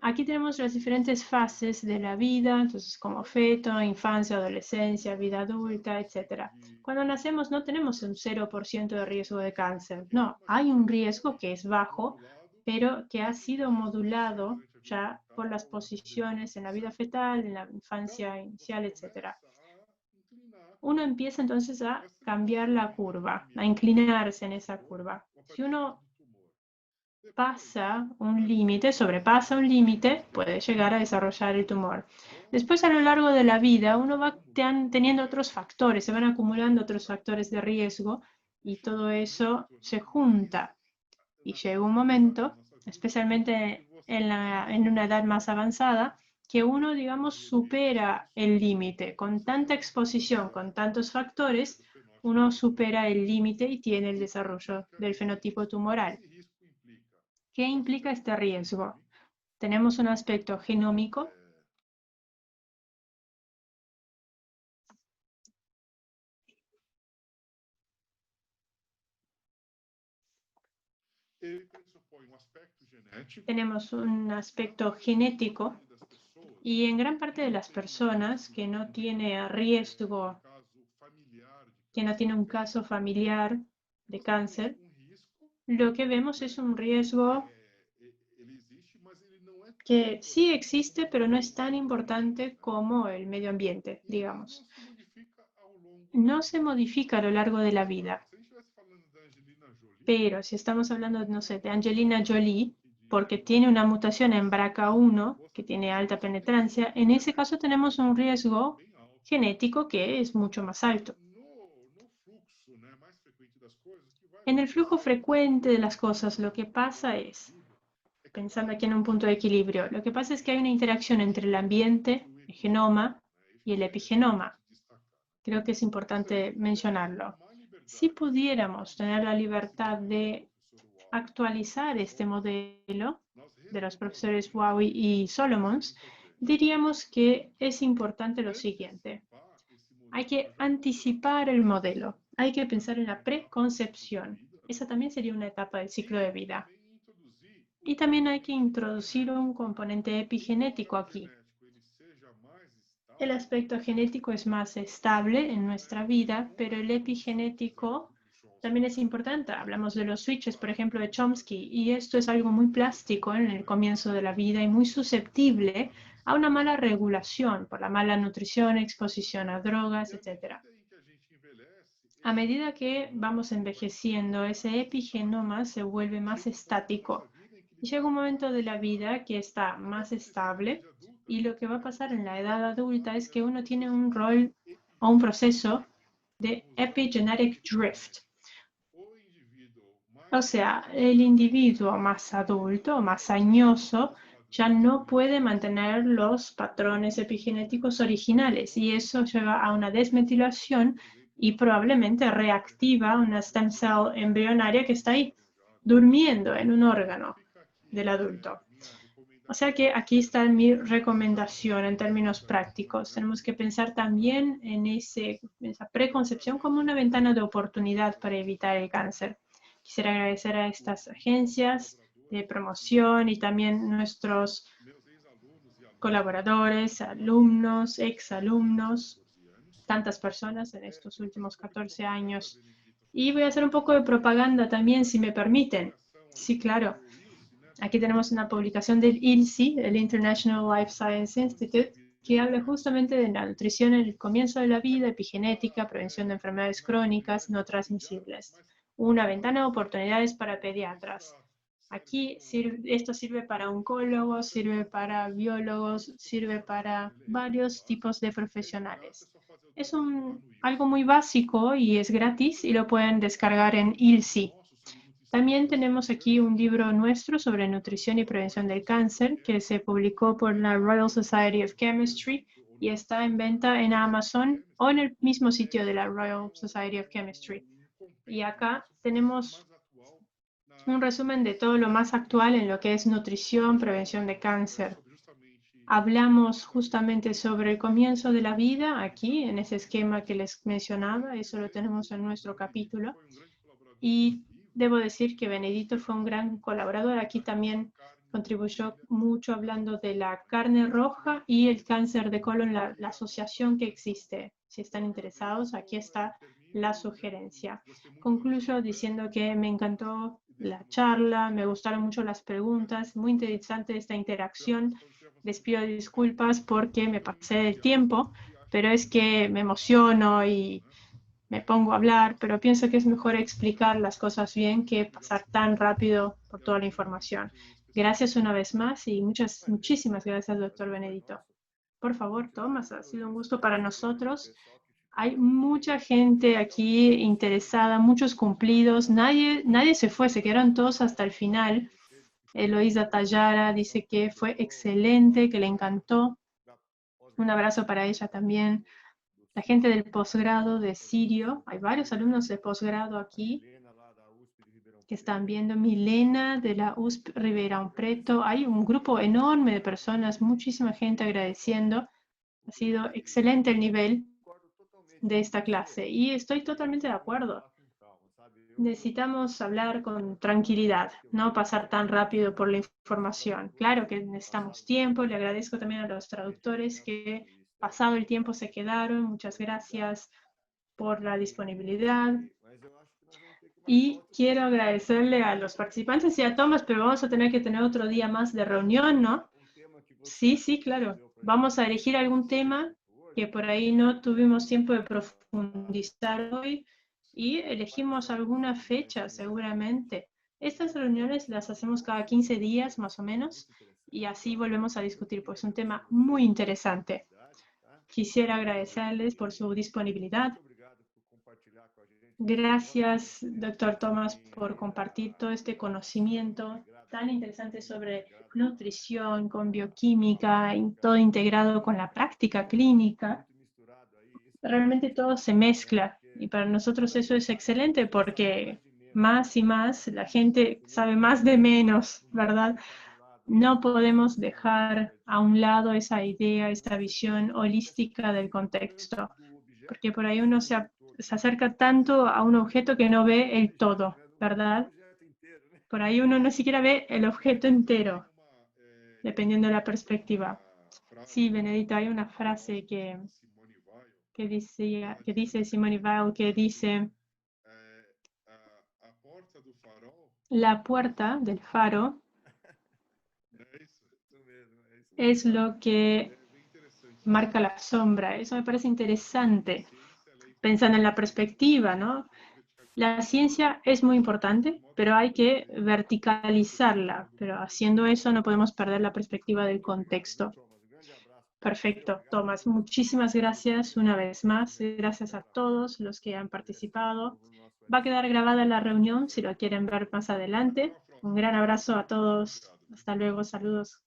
[SPEAKER 4] Aquí tenemos las diferentes fases de la vida, entonces como feto, infancia, adolescencia, vida adulta, etc. Cuando nacemos no tenemos un 0% de riesgo de cáncer, no, hay un riesgo que es bajo, pero que ha sido modulado ya por las posiciones en la vida fetal, en la infancia inicial, etc. Uno empieza entonces a cambiar la curva, a inclinarse en esa curva. Si uno pasa un límite, sobrepasa un límite, puede llegar a desarrollar el tumor. Después, a lo largo de la vida, uno va teniendo otros factores, se van acumulando otros factores de riesgo y todo eso se junta. Y llega un momento, especialmente en una edad más avanzada, que uno, digamos, supera el límite. Con tanta exposición, con tantos factores, uno supera el límite y tiene el desarrollo del fenotipo tumoral. ¿Qué implica este riesgo? Tenemos un aspecto genómico. Tenemos un aspecto genético y en gran parte de las personas que no tiene riesgo, que no tiene un caso familiar de cáncer, lo que vemos es un riesgo que sí existe, pero no es tan importante como el medio ambiente, digamos. No se modifica a lo largo de la vida. Pero si estamos hablando, no sé, de Angelina Jolie, porque tiene una mutación en BRCA1 que tiene alta penetrancia, en ese caso tenemos un riesgo genético que es mucho más alto. En el flujo frecuente de las cosas, lo que pasa es, pensando aquí en un punto de equilibrio, lo que pasa es que hay una interacción entre el ambiente, el genoma y el epigenoma. Creo que es importante mencionarlo. Si pudiéramos tener la libertad de actualizar este modelo de los profesores Wowy y Solomons, diríamos que es importante lo siguiente. Hay que anticipar el modelo. Hay que pensar en la preconcepción. Esa también sería una etapa del ciclo de vida. Y también hay que introducir un componente epigenético aquí. El aspecto genético es más estable en nuestra vida, pero el epigenético también es importante. Hablamos de los switches, por ejemplo, de Chomsky, y esto es algo muy plástico en el comienzo de la vida y muy susceptible a una mala regulación por la mala nutrición, exposición a drogas, etc. A medida que vamos envejeciendo, ese epigenoma se vuelve más estático y llega un momento de la vida que está más estable y lo que va a pasar en la edad adulta es que uno tiene un rol o un proceso de epigenetic drift. O sea, el individuo más adulto, más añoso, ya no puede mantener los patrones epigenéticos originales y eso lleva a una desmetilación y probablemente reactiva una stem cell embrionaria que está ahí durmiendo en un órgano del adulto. O sea que aquí está mi recomendación en términos prácticos. Tenemos que pensar también en esa preconcepción como una ventana de oportunidad para evitar el cáncer. Quisiera agradecer a estas agencias de promoción y también nuestros colaboradores, alumnos, exalumnos, tantas personas en estos últimos 14 años. Y voy a hacer un poco de propaganda también, si me permiten. Sí, claro. Aquí tenemos una publicación del ILSI, el International Life Science Institute, que habla justamente de la nutrición en el comienzo de la vida, epigenética, prevención de enfermedades crónicas no transmisibles. Una ventana de oportunidades para pediatras. Aquí esto sirve para oncólogos, sirve para biólogos, sirve para varios tipos de profesionales. Es algo muy básico y es gratis y lo pueden descargar en ILSI. También tenemos aquí un libro nuestro sobre nutrición y prevención del cáncer que se publicó por la Royal Society of Chemistry y está en venta en Amazon o en el mismo sitio de la Royal Society of Chemistry. Y acá tenemos un resumen de todo lo más actual en lo que es nutrición, prevención de cáncer. Hablamos justamente sobre el comienzo de la vida aquí, en ese esquema que les mencionaba, eso lo tenemos en nuestro capítulo. Y debo decir que Benedito fue un gran colaborador. Aquí también contribuyó mucho hablando de la carne roja y el cáncer de colon, la asociación que existe. Si están interesados, aquí está la sugerencia. Concluyo diciendo que me encantó la charla, me gustaron mucho las preguntas, muy interesante esta interacción. Les pido disculpas porque me pasé del tiempo, pero es que me emociono y me pongo a hablar, pero pienso que es mejor explicar las cosas bien que pasar tan rápido por toda la información. Gracias una vez más y muchísimas gracias, doctor Benedito. Por favor, Tomás, ha sido un gusto para nosotros. Hay mucha gente aquí interesada, muchos cumplidos. Nadie se fue, se quedaron todos hasta el final. Eloísa Tallara dice que fue excelente, que le encantó. Un abrazo para ella también. La gente del posgrado de Sirio, hay varios alumnos de posgrado aquí que están viendo. Milena de la USP Ribeirão Preto, hay un grupo enorme de personas, muchísima gente agradeciendo. Ha sido excelente el nivel de esta clase y estoy totalmente de acuerdo. Necesitamos hablar con tranquilidad, no pasar tan rápido por la información. Claro que necesitamos tiempo, le agradezco también a los traductores que pasado el tiempo se quedaron. Muchas gracias por la disponibilidad. Y quiero agradecerle a los participantes y a Tomás, pero vamos a tener que tener otro día más de reunión, ¿no? Sí, sí, claro. Vamos a elegir algún tema que por ahí no tuvimos tiempo de profundizar hoy y elegimos alguna fecha seguramente. Estas reuniones las hacemos cada 15 días más o menos y así volvemos a discutir, pues un tema muy interesante. Quisiera agradecerles por su disponibilidad. Gracias, doctor Tomás, por compartir todo este conocimiento tan interesante sobre nutrición, con bioquímica, y todo integrado con la práctica clínica. Realmente todo se mezcla y para nosotros eso es excelente porque más y más la gente sabe más de menos, ¿verdad? No podemos dejar a un lado esa idea, esa visión holística del contexto, porque por ahí uno se acerca tanto a un objeto que no ve el todo, ¿verdad? Por ahí uno no siquiera ve el objeto entero, dependiendo de la perspectiva. Sí, Benedito, hay una frase que dice Simone Weil, que dice: la puerta del faro es lo que marca la sombra. Eso me parece interesante, pensando en la perspectiva, ¿no? La ciencia es muy importante, pero hay que verticalizarla. Pero haciendo eso no podemos perder la perspectiva del contexto. Perfecto, Tomás. Muchísimas gracias una vez más. Gracias a todos los que han participado. Va a quedar grabada la reunión si lo quieren ver más adelante. Un gran abrazo a todos. Hasta luego. Saludos.